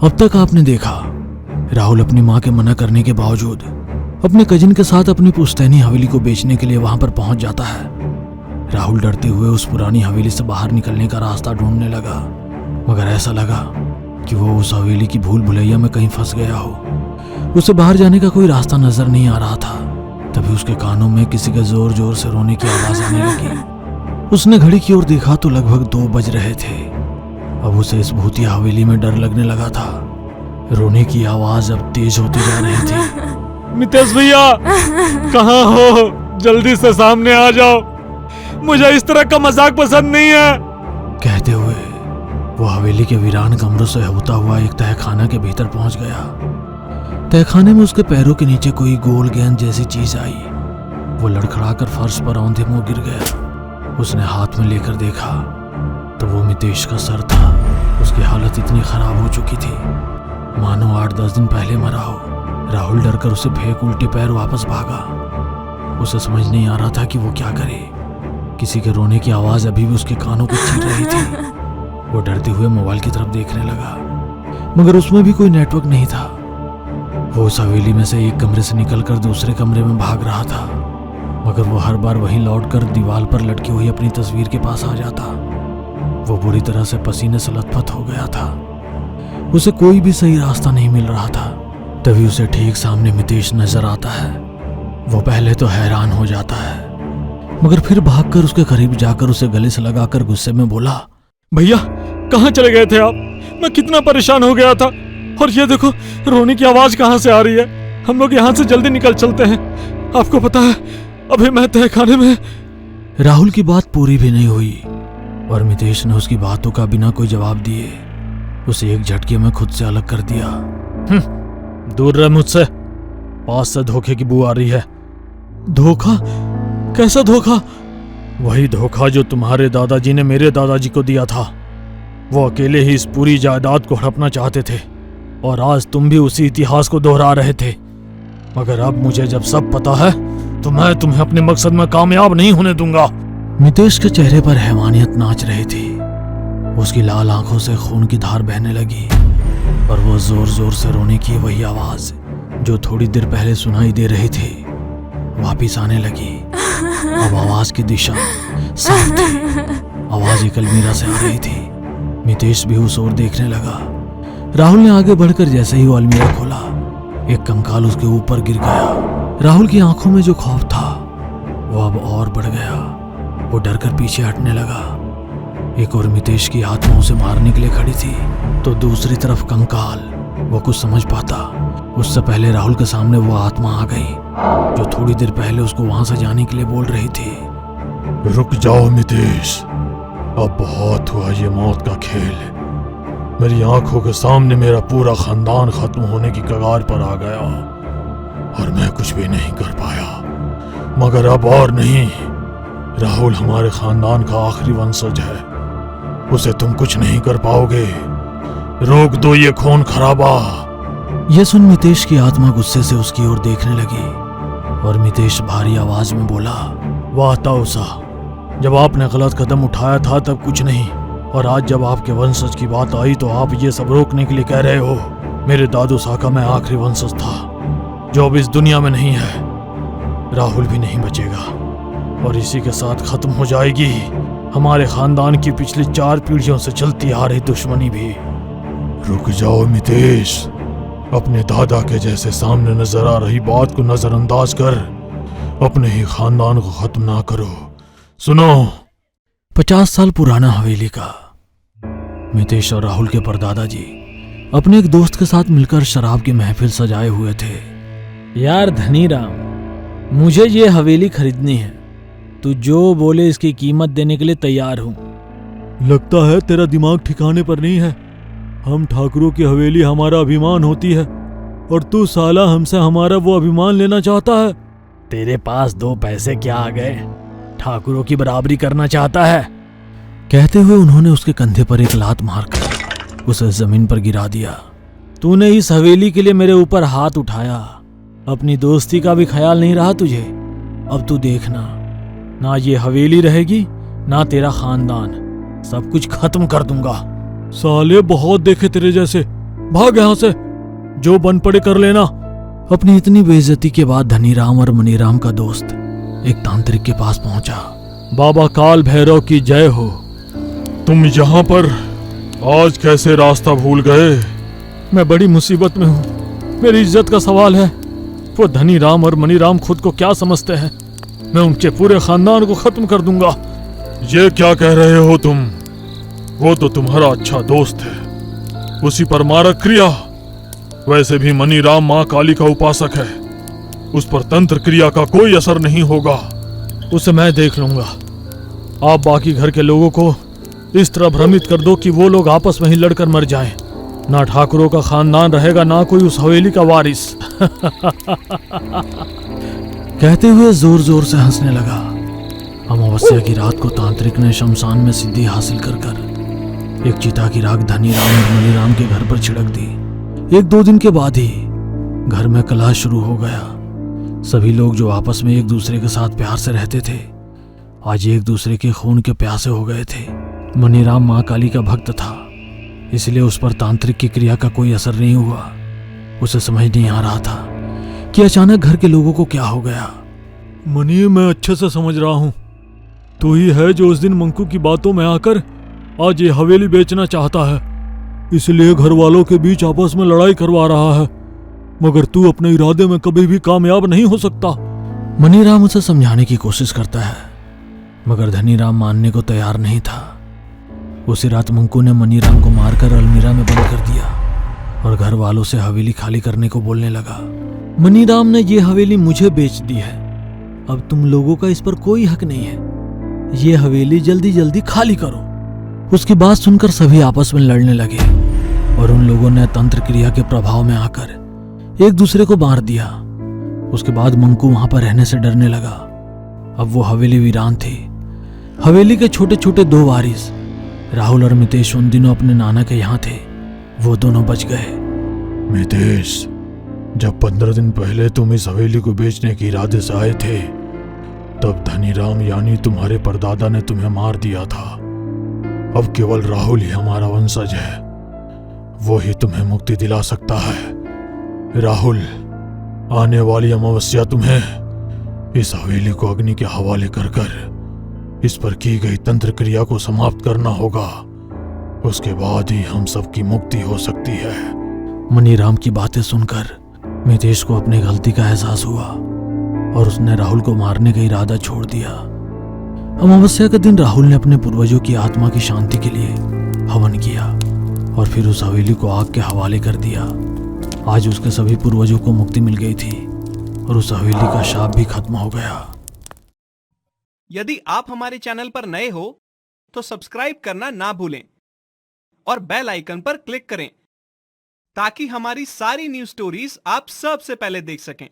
अब तक आपने देखा राहुल अपनी माँ के मना करने के बावजूद अपने कजिन के साथ अपनी पुश्तैनी हवेली को बेचने के लिए वहां पर पहुंच जाता है। राहुल डरते हुए उस पुरानी हवेली से बाहर निकलने का रास्ता ढूंढने लगा, मगर ऐसा लगा कि वो उस हवेली की भूल भुलैया में कहीं फंस गया हो। उसे बाहर जाने का कोई रास्ता नजर नहीं आ रहा था। तभी उसके कानों में किसी के जोर जोर से रोने की आवाज आने लगी। उसने घड़ी की ओर देखा तो लगभग 2 बज रहे थे। अब उसे इस भूतिया हवेली में डर लगने लगा था। रोने की आवाज अब तेज होती जा रही थी। मितेश भैया, कहाँ हो? जल्दी से सामने आ जाओ, मुझे इस तरह का मजाक पसंद नहीं है। कहते हुए वो हवेली के वीरान कमरों से होता हुआ एक तहखाना के भीतर पहुंच गया। तहखाने में उसके पैरों के नीचे कोई गोल गेंद जैसी चीज आई। वो लड़खड़ाकर फर्श पर औंधे मुंह गिर गया। उसने हाथ में लेकर देखा तो वो मितेश का सर था। उसकी हालत इतनी खराब हो चुकी थी मानो 8-10 दिन पहले मरा हो। राहुल डरकर उसे फेंक उल्टे पैर वापस भागा। उसे समझ नहीं आ रहा था कि वो क्या करे। किसी के रोने की आवाज अभी भी उसके कानों को चीर रही थी। वो डरते हुए मोबाइल की तरफ देखने लगा, मगर उसमें भी कोई नेटवर्क नहीं था। वो उस हवेली में से एक कमरे से निकलकर दूसरे कमरे में भाग रहा था, मगर वो हर बार वहीं लौटकर दीवार पर लटकी हुई अपनी तस्वीर के पास आ जाता। वो बुरी तरह से पसीने से लथपथ हो गया था। उसे कोई भी सही रास्ता नहीं मिल रहा था। तभी उसे ठीक सामने मितेश नजर आता है। वो पहले तो हैरान हो जाता है, मगर फिर भागकर उसके करीब जाकर उसे गले से लगाकर गुस्से में बोला, भैया कहाँ चले गए थे आप? मैं कितना परेशान हो गया था, और ये देखो रोने की आवाज कहाँ से आ रही है। हम लोग यहाँ से जल्दी निकल चलते हैं। आपको पता है अभी मैं तहखाने में। राहुल की बात पूरी भी नहीं हुई और मितेश ने उसकी बातों का बिना कोई जवाब दिए उसे एक झटके में खुद से अलग कर दिया। दूर रह मुझसे, पास से धोखे की बू आ रही है। धोखा? कैसा धोखा? वही धोखा जो तुम्हारे दादाजी ने मेरे दादाजी को दिया था। वो अकेले ही इस पूरी जायदाद को हड़पना चाहते थे और आज तुम भी उसी इतिहास को दोहरा रहे थे। मगर अब मुझे जब सब पता है तो मैं तुम्हें अपने मकसद में कामयाब नहीं होने दूंगा। मितेश के चेहरे पर हैवानियत नाच रही थी। उसकी लाल आंखों से खून की धार बहने लगी और वो जोर जोर से रोने की वही आवाज जो थोड़ी देर पहले सुनाई दे रही थी वापिस आने लगी। अब आवाज की दिशा साफ थी। आवाज एक अलमीरा से आ रही थी। मितेश भी उस ओर देखने लगा। राहुल ने आगे बढ़कर जैसे ही वो अलमीरा खोला, एक कंकाल उसके ऊपर गिर गया। राहुल की आंखों में जो खौफ था वो अब और बढ़ गया। वो डरकर पीछे हटने लगा। एक और मितेश की आत्मा उसे मारने के लिए खड़ी थी तो दूसरी तरफ कंकाल। वो कुछ समझ पाता उससे पहले राहुल के सामने वो आत्मा आ गई जो थोड़ी देर पहले उसको वहां से जाने के लिए बोल रही थी। रुक जाओ मितेश, अब बहुत हुआ ये मौत का खेल। मेरी आंखों के सामने मेरा पूरा खानदान खत्म होने की कगार पर आ गया और मैं कुछ भी नहीं कर पाया। मगर अब और नहीं, राहुल हमारे खानदान का आखिरी वंशज है। उसे तुम कुछ नहीं कर पाओगे। रोक दो ये खून खराबा। यह सुन मितेश की आत्मा गुस्से से उसकी ओर देखने लगी और मितेश भारी आवाज में बोला, वाह ताऊसा, जब आपने गलत कदम उठाया था तब कुछ नहीं, और आज जब आपके वंशज की बात आई तो आप ये सब रोकने के लिए कह रहे हो। मेरे दादू साका में आखिरी वंशज था जो अब इस दुनिया में नहीं है। राहुल भी नहीं बचेगा और इसी के साथ खत्म हो जाएगी हमारे खानदान की पिछली 4 पीढ़ियों से चलती आ रही दुश्मनी भी। रुक जाओ मितेश, अपने दादा के जैसे सामने नजर आ रही बात को नजरअंदाज कर अपने ही खानदान को खत्म ना करो। सुनो, 50 साल पुराना हवेली का। मितेश और राहुल के परदादा जी अपने एक दोस्त के साथ मिलकर शराब की महफिल सजाए हुए थे। यार धनीराम, मुझे ये हवेली खरीदनी है। तू जो बोले इसकी कीमत देने के लिए तैयार हूँ। लगता है तेरा दिमाग ठिकाने पर नहीं है। हम ठाकुरों की हवेली हमारा अभिमान होती है और तू साला हमसे हमारा वो अभिमान लेना चाहता है। तेरे पास 2 पैसे क्या आ गए? ठाकुरों की बराबरी करना चाहता है? कहते हुए उन्होंने उसके कंधे पर एक लात मारकर उसे जमीन पर गिरा दिया। तूने इस हवेली के लिए मेरे ऊपर हाथ उठाया, अपनी दोस्ती का भी ख्याल नहीं रहा तुझे। अब तू देखना, ना ये हवेली रहेगी ना तेरा खानदान, सब कुछ खत्म कर दूंगा। साले बहुत देखे तेरे जैसे, भाग यहाँ से, जो बन पड़े कर लेना। अपनी इतनी बेइज्जती के बाद धनीराम और मनीराम का दोस्त एक तांत्रिक के पास पहुंचा। बाबा काल भैरव की जय हो। तुम यहाँ पर आज कैसे रास्ता भूल गए? मैं बड़ी मुसीबत में हूँ, मेरी इज्जत का सवाल है। वो धनीराम और मनीराम खुद को क्या समझते हैं? मैं उनके पूरे खानदान को खत्म कर दूंगा। ये क्या कह रहे हो तुम? वो तो तुम्हारा अच्छा दोस्त है, उसी पर मारक क्रिया। वैसे भी मनीराम माँ काली का उपासक है, उस पर तंत्र क्रिया का कोई असर नहीं होगा। उसे मैं देख लूंगा। आप बाकी घर के लोगों को इस तरह भ्रमित कर दो कि वो लोग आपस में ही लड़कर मर जाएं। ना ठाकुरों का खानदान रहेगा, ना कोई उस हवेली का वारिस। कहते हुए जोर जोर से हंसने लगा। अमावस्या की रात को तांत्रिक ने शमशान में सिद्धि हासिल कर एक चिता की राख धनीराम और मनीराम के घर पर छिड़क दी। 1-2 दिन के बाद ही घर में कलह शुरू हो गया। सभी लोग जो आपस में एक दूसरे के साथ प्यार से रहते थे, आज एक दूसरे के खून के प्यासे हो गए थे। मनीराम माँ काली का भक्त था, इसलिए उस पर तांत्रिक की क्रिया का कोई असर नहीं हुआ। उसे समझ नहीं आ रहा था कि अचानक घर के लोगों को क्या हो गया। मनी, मैं अच्छे से समझ रहा हूँ, तू ही है जो उस दिन मंकू की बातों में आकर आज ये हवेली बेचना चाहता है, इसलिए घर वालों के बीच आपस में लड़ाई करवा रहा है। मगर तू अपने इरादे में कभी भी कामयाब नहीं हो सकता। मनीराम उसे समझाने की कोशिश करता है, मगर धनीराम मानने को तैयार नहीं था। उसी रात मंकू ने मनीराम को मारकर अलमीरा में बंद कर दिया और घर वालों से हवेली खाली करने को बोलने लगा। मनीराम ने ये हवेली मुझे बेच दी है, अब तुम लोगों का इस पर कोई हक नहीं है। ये हवेली जल्दी जल्दी खाली करो। उसकी बात सुनकर सभी आपस में लड़ने लगे और उन लोगों ने तंत्र क्रिया के प्रभाव में आकर एक दूसरे को मार दिया। उसके बाद मंकू वहां पर रहने से डरने लगा। अब वो हवेली वीरान थी। हवेली के छोटे छोटे 2 वारिस राहुल और मितेश उन दिनों अपने नाना के यहाँ थे। वो दोनों बच गए। मितेश, जब 15 दिन पहले तुम इस हवेली को बेचने के इरादे से आए थे, तब धनीराम यानी तुम्हारे परदादा ने तुम्हें मार दिया था। अब केवल राहुल ही हमारा वंशज है, वो ही तुम्हें मुक्ति दिला सकता है। राहुल, आने वाली अमावस्या तुम्हें इस हवेली को अग्नि के हवाले कर इस पर की गई तंत्र क्रिया को समाप्त करना होगा। उसके बाद ही हम सबकी मुक्ति हो सकती है। मनीराम की बातें सुनकर मितेश को अपनी गलती का एहसास हुआ और उसने राहुल को मारने का इरादा छोड़ दिया। अमावस्या के दिन राहुल ने अपने पूर्वजों की आत्मा की शांति के लिए हवन किया और फिर उस हवेली को आग के हवाले कर दिया। आज उसके सभी पूर्वजों को मुक्ति मिल गई थी और उस हवेली का शाप भी खत्म हो गया। यदि आप हमारे चैनल पर नए हो तो सब्सक्राइब करना ना भूलें और बेल आइकन पर क्लिक करें ताकि हमारी सारी न्यूज़ स्टोरीज आप सबसे पहले देख सकें।